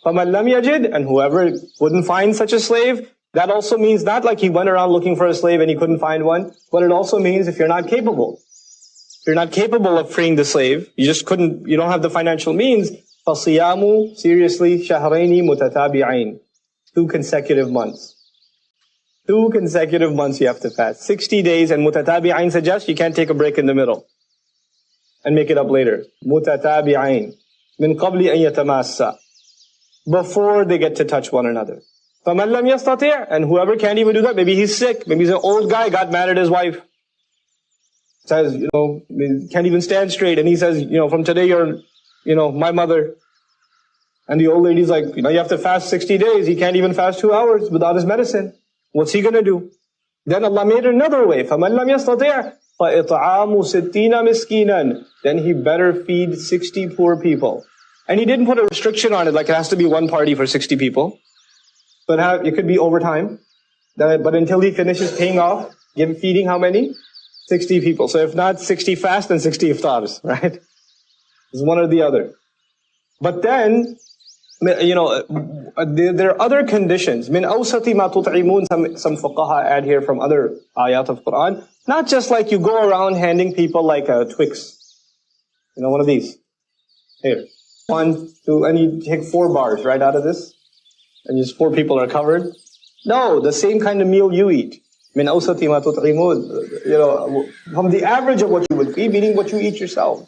فَمَنْ لَمْ يَجِدْ, and whoever wouldn't find such a slave, that also means not like he went around looking for a slave and he couldn't find one, but it also means if you're not capable. If you're not capable of freeing the slave, you don't have the financial means, فَصِيَامُ, seriously, شَهْرَيْنِ مُتَتَابِعَيْنِ, 2 consecutive months. 2 consecutive months you have to fast. 60 days, and mutatabi'ain suggests you can't take a break in the middle and make it up later. Mutatabi'ain. Min qabli an yatamassa. Before they get to touch one another. فَمَنْ لَمْ يَسْتَطِعْ, and whoever can't even do that, maybe he's sick, maybe he's an old guy, got mad at his wife. Says, can't even stand straight, and he says, from today you're, my mother. And the old lady's like, you have to fast 60 days, he can't even fast 2 hours without his medicine. What's he gonna do? Then Allah made another way. فَمَنْ لَمْ يَسْتَطِعْ فَإِطْعَامُ سِتِّينَ مِسْكِينًا. Then he better feed 60 poor people. And he didn't put a restriction on it, like it has to be one party for 60 people. But it could be overtime. But until he finishes paying off, feeding how many? 60 people. So if not 60 fast, then 60 iftars, right? It's one or the other. But then, there are other conditions. Min awsati ma tut'imun, some fuqaha add here from other ayat of Quran. Not just like you go around handing people like a Twix. One of these. Here. 1, 2, and you take 4 bars right out of this. And just 4 people are covered. No, the same kind of meal you eat. Min awsati ma tut'imun. From the average of what you would eat, meaning what you eat yourself.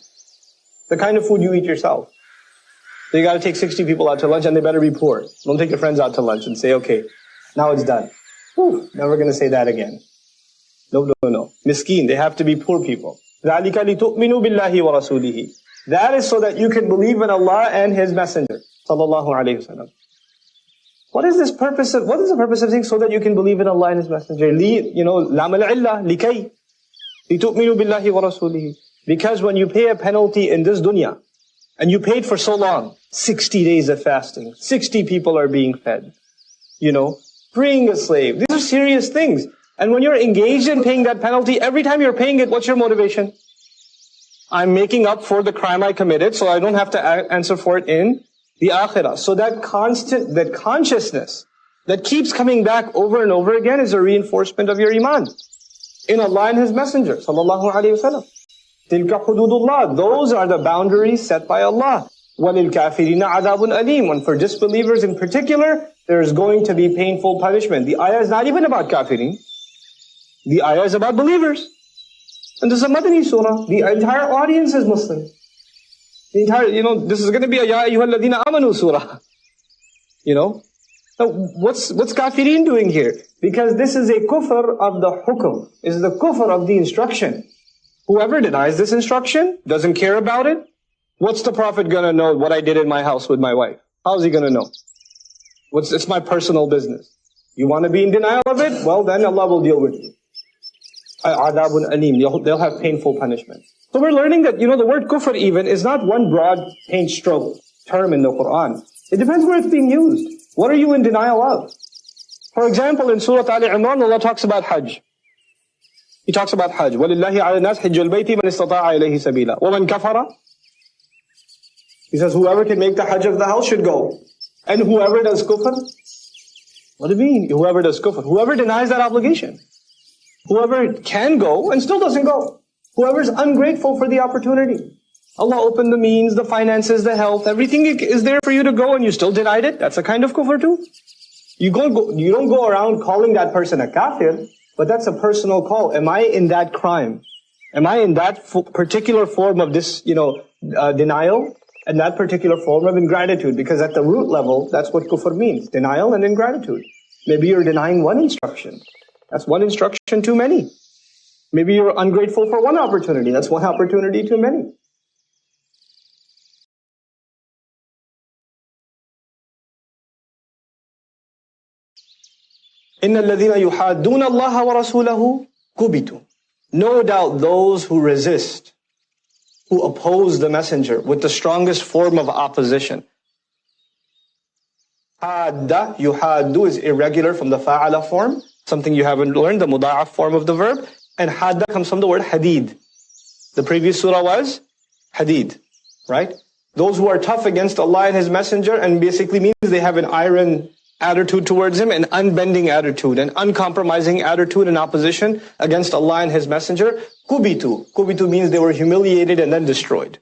The kind of food you eat yourself. So you got to take 60 people out to lunch, and they better be poor. Don't take your friends out to lunch and say, okay, now it's done. Whew, never going to say that again. No. Miskeen, they have to be poor people. ذَلِكَ لِتُؤْمِنُوا بِاللَّهِ وَرَسُولِهِ. That is so that you can believe in Allah and His Messenger. Sallallahu alayhi wa sallam. What is the purpose of saying so that you can believe in Allah and His Messenger? لَامَ الْعِلَّةِ لِكَيْ لِتُؤْمِنُوا بِاللَّهِ وَرَسُولِهِ. Because when you pay a penalty in this dunya, and you paid for so long, 60 days of fasting, 60 people are being fed, freeing a slave. These are serious things. And when you're engaged in paying that penalty, every time you're paying it, what's your motivation? I'm making up for the crime I committed, so I don't have to answer for it in the akhirah. So that consciousness that keeps coming back over and over again is a reinforcement of your iman in Allah and His Messenger, sallallahu alayhi wa sallam. تِلْكَ حُدُودُ اللَّهِ. Those are the boundaries set by Allah. وَلِلْكَافِرِينَ عَذَابٌ أَلِيمٌ. And for disbelievers in particular, there's going to be painful punishment. The ayah is not even about kafirin. The ayah is about believers. And this is a Madani surah. The entire audience is Muslim. The entire, this is going to be a Ya ayyuhal ladina amanu surah. Now, what's kafirin doing here? Because this is a kufr of the hukum. This is the kufr of the instruction. Whoever denies this instruction, doesn't care about it, what's the Prophet gonna know what I did in my house with my wife? How's he gonna know? It's my personal business. You want to be in denial of it? Well, then Allah will deal with you. Adabun alim. They'll have painful punishment. So we're learning that, the word kufr even is not one broad paint stroke term in the Quran. It depends where it's being used. What are you in denial of? For example, in Surah Al-Imran, Allah talks about Hajj. He talks about Hajj. وَلِلَّهِ عَلَى النَّاسِ حِجُّ الْبَيْتِ مَنِ اسْتَطَاعَ إِلَيْهِ سَبِيلًا وَمَنْ كَفَرَ. He says, whoever can make the Hajj of the house should go. And whoever does kufr, what do you mean? Whoever does kufr, whoever denies that obligation. Whoever can go and still doesn't go. Whoever is ungrateful for the opportunity. Allah opened the means, the finances, the health, everything is there for you to go and you still denied it. That's a kind of kufr too. You don't go around calling that person a kafir, but that's a personal call. Am I in that crime? Am I in that particular form of this, denial? And that particular form of ingratitude? Because at the root level, that's what kufr means. Denial and ingratitude. Maybe you're denying one instruction. That's one instruction too many. Maybe you're ungrateful for one opportunity. That's one opportunity too many. إِنَّ الَّذِينَ يُحَادُّونَ اللَّهَ وَرَسُولَهُ كُبِتُوا. No doubt those who resist, who oppose the messenger with the strongest form of opposition. Hadda, yuhaddu is irregular from the fa'ala form, something you haven't learned, the muda'af form of the verb. And hadda comes from the word hadid. The previous surah was hadid, right? Those who are tough against Allah and His Messenger, and basically means they have an iron attitude towards Him, an unbending attitude, an uncompromising attitude in opposition against Allah and His Messenger. Kubitu. Kubitu means they were humiliated and then destroyed.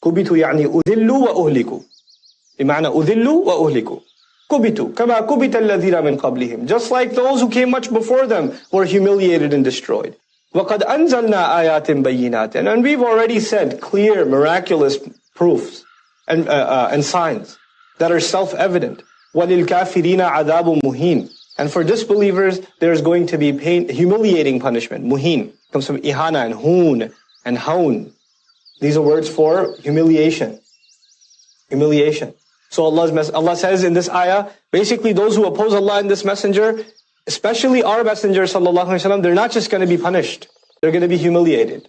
Kubitu يعني أذلوا وأهلكوا. بمعنى أذلوا وأهلكوا. Kubitu. كما كبت الذين من قبلهم. Just like those who came much before them were humiliated and destroyed. وَقَدْ أَنزَلْنَا آيَاتٍ بَيِّنَاتٍ. And we've already said clear, miraculous proofs and signs that are self-evident. وَلِلْكَافِرِينَ عَذَابٌ مُهِينٌ. And for disbelievers, there's going to be humiliating punishment. Muhin comes from ihana and hoon and haun. These are words for humiliation. Humiliation. So Allah says in this ayah, basically those who oppose Allah and this messenger, especially our messenger sallallahu alaihi wasallam, they're not just going to be punished. They're going to be humiliated.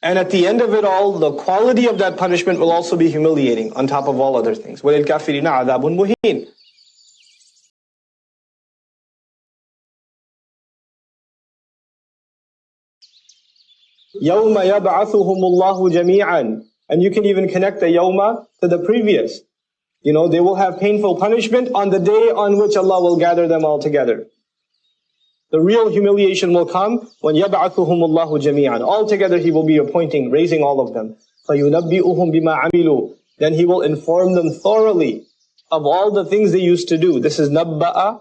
And at the end of it all, the quality of that punishment will also be humiliating on top of all other things. وَلِلْكَافِرِينَ عَذَابٌ مُهِينٌ. يَوْمَ يَبْعَثُهُمُ اللَّهُ جَمِيعًا. And you can even connect the yawma to the previous. They will have painful punishment on the day on which Allah will gather them all together. The real humiliation will come when يَبْعَثُهُمُ اللَّهُ جَمِيعًا. All together He will be appointing, raising all of them. فَيُنَبِّئُهُم بِمَا عَمِلُوا. Then He will inform them thoroughly of all the things they used to do. This is nabba'a.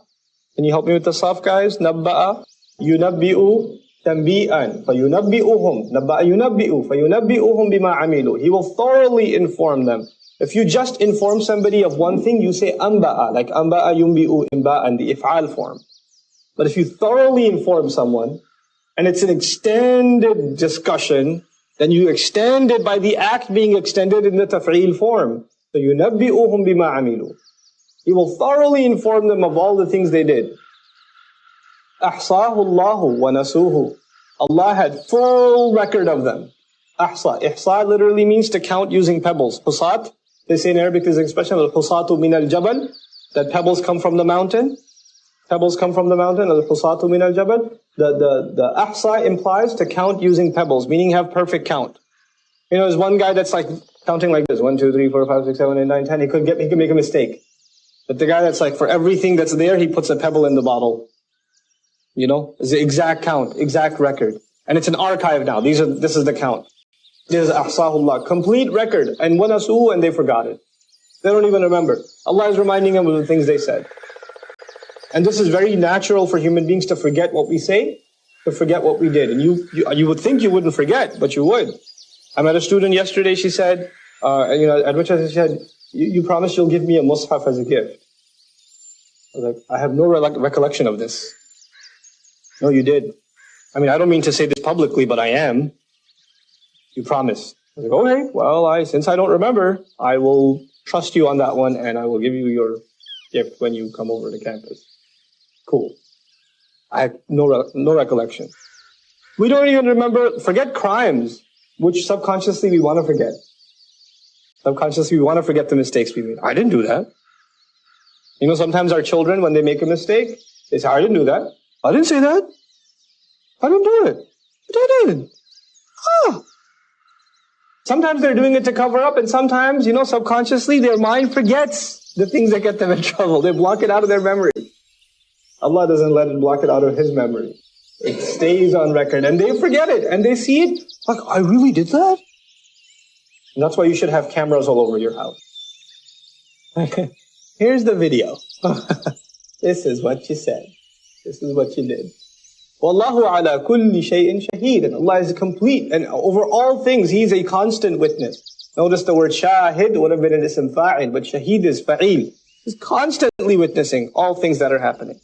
Can you help me with the saf, guys? Nabba'a, yunabbi'u, tanbi'an. فَيُنَبِّئُهُم. Nabba'a yunabbi'u. فَيُنَبِّئُهُم بِمَا عَمِلُوا. He will thoroughly inform them. If you just inform somebody of one thing, you say anba'a, like anba'a yunbi'u imba'an, the if'al form. But if you thoroughly inform someone, and it's an extended discussion, then you extend it by the act being extended in the taf'il form. So يُنَبِّئُهُم بِمَا عَمِلُوا. He will thoroughly inform them of all the things they did. أَحْصَاهُ اللَّهُ وَنَسُوهُ. Allah had full record of them. Ahsa. Ihsa literally means to count using pebbles. Husat, they say in Arabic, there's an expression, al-husatu min al-jabal, that pebbles come from the mountain. Pebbles come from the mountain, al-husatu min al-jabal. The ahsa implies to count using pebbles, meaning have perfect count. There's one guy that's like counting like this, 1, 2, 3, 4, 5, 6, 7, 8, 9, 10. He could make a mistake. But the guy that's like, for everything that's there, he puts a pebble in the bottle. It's the exact count, exact record. And it's an archive now. This is the count. This is ahsahullah, complete record. And wanasu, and they forgot it. They don't even remember. Allah is reminding them of the things they said. And this is very natural for human beings to forget what we say, to forget what we did. And you would think you wouldn't forget, but you would. I met a student yesterday, she said, at which I said, you promised you'll give me a mushaf as a gift. I was like, I have no recollection of this. No, you did. I don't mean to say this publicly, but I am. You promised. I was like, okay, well, since I don't remember, I will trust you on that one, and I will give you your gift when you come over to campus. Cool. I have no recollection. We don't even remember, forget crimes, which subconsciously we want to forget. Subconsciously we want to forget the mistakes we made. I didn't do that. Sometimes our children, when they make a mistake, they say, I didn't do that. I didn't say that. I didn't do it. But I did. Sometimes they're doing it to cover up, and sometimes, subconsciously their mind forgets the things that get them in trouble. They block it out of their memory. Allah doesn't let it block it out of His memory. It stays on record, and they forget it, and they see it, like, I really did that? And that's why you should have cameras all over your house. Here's the video. This is what you said. This is what you did. Wallahu ala kulli shay'in shaheed. And Allah is complete, and over all things, He is a constant witness. Notice the word shahid would have been an ism fa'il, but shaheed is fa'il. He's constantly witnessing all things that are happening.